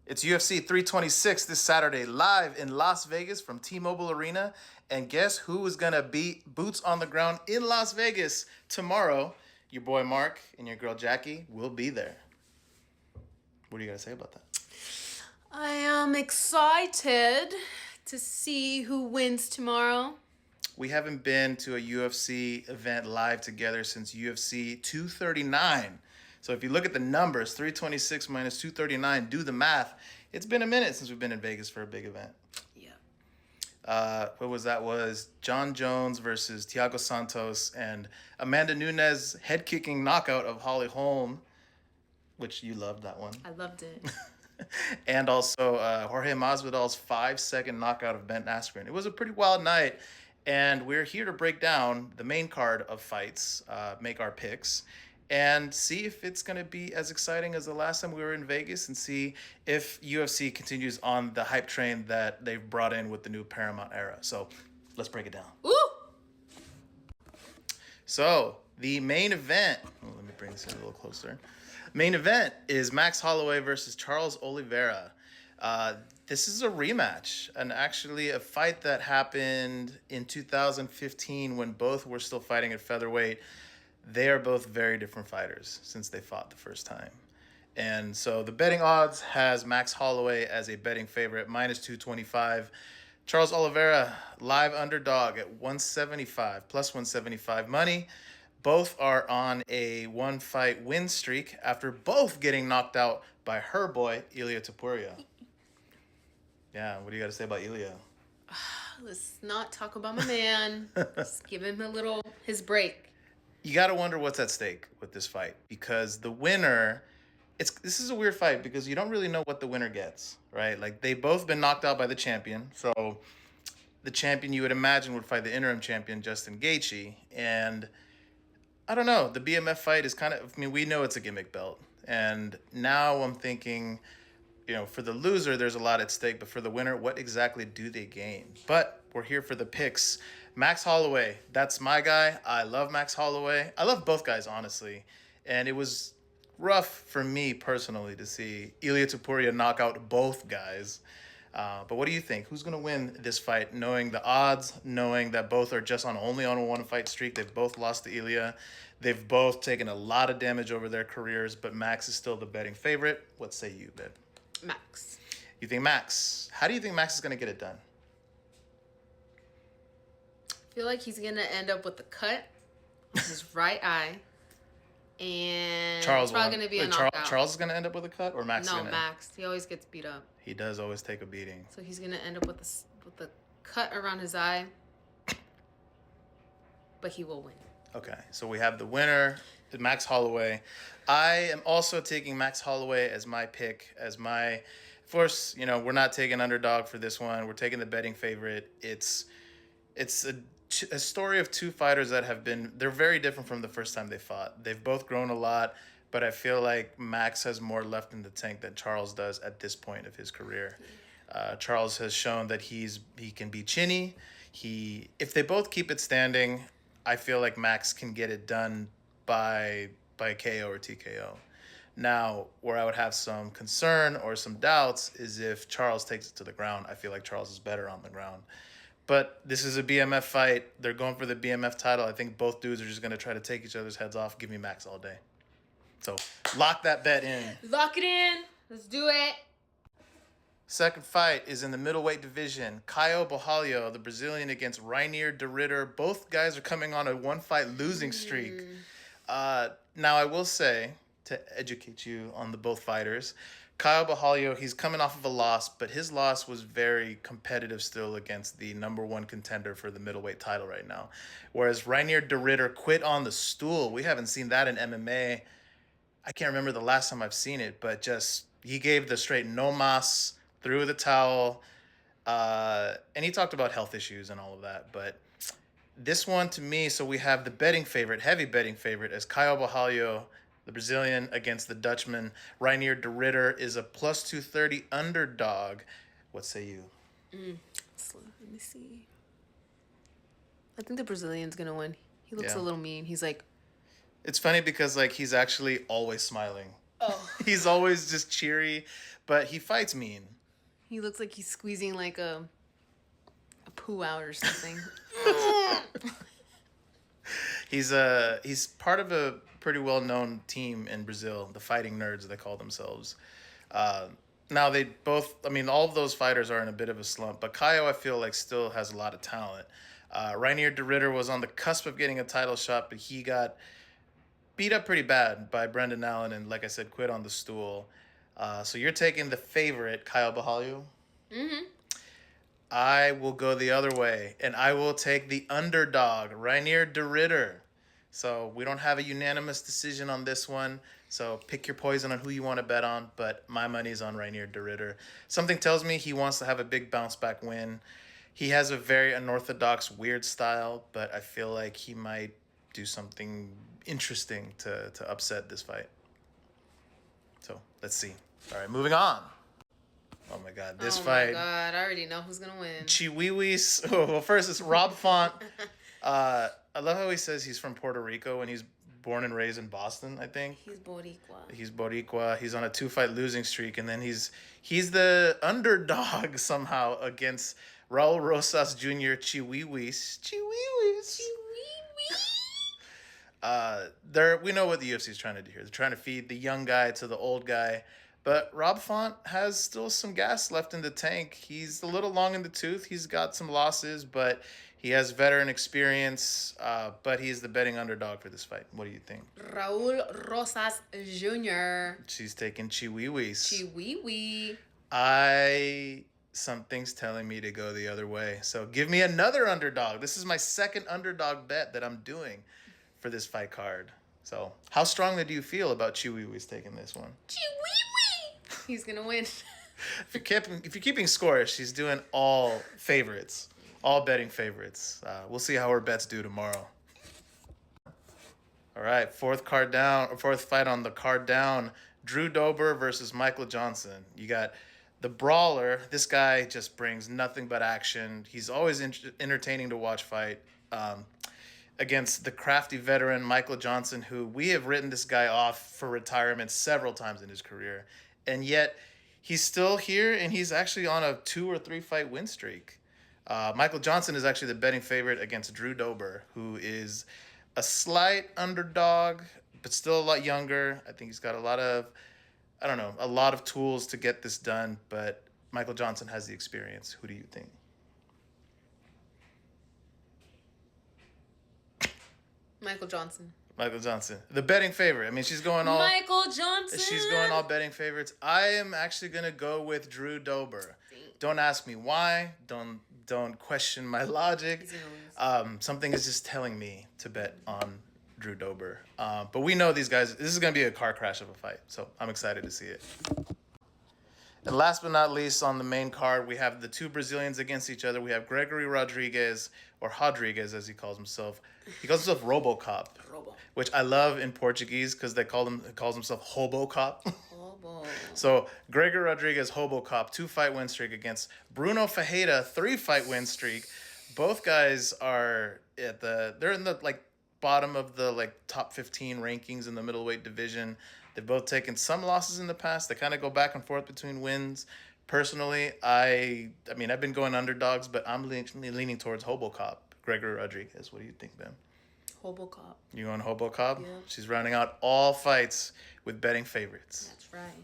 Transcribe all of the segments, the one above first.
It's UFC 326 this Saturday, live in Las Vegas from T-Mobile Arena. And guess who is going to be boots on the ground in Las Vegas tomorrow? Your boy Mark and your girl Jackie will be there. What do you got to say about that? I am excited to see who wins tomorrow. We haven't been to a UFC event live together since UFC 239. So if you look at the numbers, 326 minus 239, do the math. It's been a minute since we've been in Vegas for a big event. Yeah. What was that? Was John Jones versus Thiago Santos and Amanda Nunes head-kicking knockout of Holly Holm, which you loved that one. I loved it. And also Jorge Masvidal's 5-second knockout of Ben Askren. It was a pretty wild night, and we're here to break down the main card of fights, make our picks, and see if it's going to be as exciting as the last time we were in Vegas, and see if UFC continues on the hype train that they've brought in with the new Paramount era. So let's break it down. Ooh! So the main event, let me bring this in a little closer. Main event is Max Holloway versus Charles Oliveira. This is a rematch, and actually a fight that happened in 2015 when both were still fighting at featherweight. They are both very different fighters since they fought the first time. And so the betting odds has Max Holloway as a betting favorite, minus 225. Charles Oliveira, live underdog at 175, plus 175 money. Both are on a one-fight win streak after both getting knocked out by her boy, Ilia Topuria. Yeah, what do you got to say about Ilia? Let's not talk about my man. Just give him his break. You got to wonder what's at stake with this fight, because the winner, this is a weird fight because you don't really know what the winner gets, right? Like, they've both been knocked out by the champion. So the champion, you would imagine, would fight the interim champion, Justin Gaethje. And I don't know, the BMF fight is we know it's a gimmick belt. And now I'm thinking, for the loser, there's a lot at stake. But for the winner, what exactly do they gain? But we're here for the picks. Max Holloway, that's my guy. I love Max Holloway. I love both guys, honestly. And it was rough for me personally to see Ilia Topuria knock out both guys. But what do you think? Who's going to win this fight, knowing the odds, knowing that both are just only on a one-fight streak? They've both lost to Ilia. They've both taken a lot of damage over their careers, but Max is still the betting favorite. What say you, babe? Max. You think Max? How do you think Max is going to get it done? I feel like he's going to end up with a cut on his right eye. And Charles it's probably going to be a knockout. Charles is going to end up with a cut, or Max? No, Max. He always gets beat up. He does always take a beating. So he's going to end up with a cut around his eye. But he will win. Okay, so we have the winner, Max Holloway. I am also taking Max Holloway as my pick, of course, we're not taking underdog for this one. We're taking the betting favorite. It's a story of two fighters that they're very different from the first time they fought. They've both grown a lot, but I feel like Max has more left in the tank than Charles does at this point of his career. Charles has shown that he can be chinny. If they both keep it standing, I feel like Max can get it done by KO or TKO. Now, where I would have some concern or some doubts is if Charles takes it to the ground. I feel like Charles is better on the ground. But this is a BMF fight. They're going for the BMF title. I think both dudes are just going to try to take each other's heads off. Give me Max all day. So lock that bet in. Lock it in. Let's do it. Second fight is in the middleweight division. Caio Borralho, the Brazilian, against Reinier de Ridder. Both guys are coming on a one-fight losing streak. Now, I will say, to educate you on the both fighters, Caio Borralho, he's coming off of a loss, but his loss was very competitive still against the number one contender for the middleweight title right now. Whereas Reinier de Ridder quit on the stool. We haven't seen that in MMA. I can't remember the last time I've seen it, but just he gave the straight no mas, threw the towel, and he talked about health issues and all of that. But this one, to me, so we have the betting favorite, heavy betting favorite, as Caio Borralho, the Brazilian, against the Dutchman. Reinier de Ridder is a plus 230 underdog. What say you? Let me see. I think the Brazilian's going to win. He looks a little mean. He's like... It's funny because, he's actually always smiling. Oh. He's always just cheery, but he fights mean. He looks like he's squeezing like a poo out or something. He's part of a pretty well known team in Brazil, the Fighting Nerds they call themselves. Uh, Now they both, I mean, all of those fighters are in a bit of a slump, but Caio I feel like still has a lot of talent. Rainier de Ritter was on the cusp of getting a title shot, but he got beat up pretty bad by Brendan Allen and, like I said, quit on the stool. So you're taking the favorite, Caio Bahalio. Mm-hmm. I will go the other way, and I will take the underdog, Rainier de Ritter. So we don't have a unanimous decision on this one. So pick your poison on who you want to bet on, but my money's on Rainier de Ritter. Something tells me he wants to have a big bounce back win. He has a very unorthodox, weird style, but I feel like he might do something interesting to upset this fight. So let's see. All right, moving on. Oh my God, this fight. Oh my God, I already know who's gonna win. Chiwiwis. Oh, well, first it's Rob Font. I love how he says he's from Puerto Rico and he's born and raised in Boston, I think. He's Boricua. He's Boricua. He's on a 2-fight losing streak, and then he's the underdog somehow against Raul Rosas Jr. Chiwiwis. Chiwiwis. We know what the UFC is trying to do here. They're trying to feed the young guy to the old guy. But Rob Font has still some gas left in the tank. He's a little long in the tooth. He's got some losses, but he has veteran experience. But he's the betting underdog for this fight. What do you think? Raul Rosas Jr. She's taking Chiwiwis. Something's telling me to go the other way. So give me another underdog. This is my second underdog bet that I'm doing for this fight card. So how strongly do you feel about Chiwiwis taking this one? He's gonna win. If you're keeping score, she's doing all favorites, all betting favorites. We'll see how her bets do tomorrow. All right, fourth fight on the card down. Drew Dober versus Michael Johnson. You got the brawler. This guy just brings nothing but action. He's always entertaining to watch fight. Against the crafty veteran Michael Johnson, who we have written this guy off for retirement several times in his career. And yet he's still here, and he's actually on a 2 or 3 fight win streak. Michael Johnson is actually the betting favorite against Drew Dober, who is a slight underdog, but still a lot younger. I think he's got a lot of tools to get this done, but Michael Johnson has the experience. Who do you think? Michael Johnson. The betting favorite. I mean, she's going all... Michael Johnson! She's going all betting favorites. I am actually going to go with Drew Dober. Don't ask me why. Don't question my logic. Something is just telling me to bet on Drew Dober. But we know these guys... This is going to be a car crash of a fight. So I'm excited to see it. And last but not least, on the main card, we have the two Brazilians against each other. We have Gregory Rodriguez, or Rodriguez as he calls himself. He calls himself RoboCop, which I love in Portuguese because he calls himself HoboCop. Hobo. So Gregory Rodriguez, HoboCop, 2-fight win streak against Bruno Ferreira, 3-fight win streak. Both guys are they're in the bottom of the top 15 rankings in the middleweight division. They've both taken some losses in the past. They kind of go back and forth between wins. Personally, I mean, I've been going underdogs, but I'm leaning towards HoboCop, Gregory Rodriguez. What do you think, Ben? HoboCop. You going HoboCop? Yeah. She's rounding out all fights with betting favorites. That's right.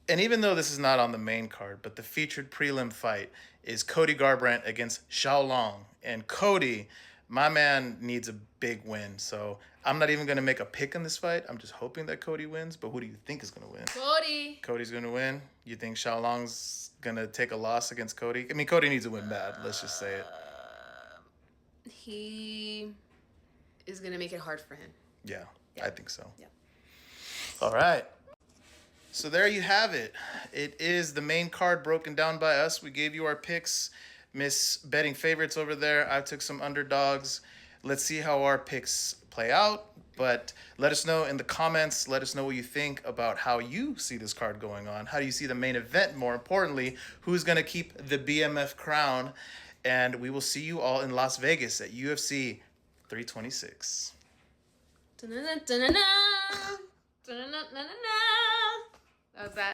And even though this is not on the main card, but the featured prelim fight is Cody Garbrandt against Xiao Long. And Cody, my man, needs a big win. So I'm not even going to make a pick on this fight. I'm just hoping that Cody wins. But who do you think is going to win? Cody. Cody's going to win? You think Xiao Long's going to take a loss against Cody? I mean, Cody needs to win bad. Let's just say it. He is going to make it hard for him. Yeah, I think so. Yeah. All right. So there you have it. It is the main card broken down by us. We gave you our picks. Miss betting favorites over there. I took some underdogs. Let's see how our picks play out. But let us know in the comments. Let us know what you think about how you see this card going on. How do you see the main event? More importantly, who's going to keep the BMF crown? And we will see you all in Las Vegas at UFC 326. Da-na-na-na-na-na. That was that.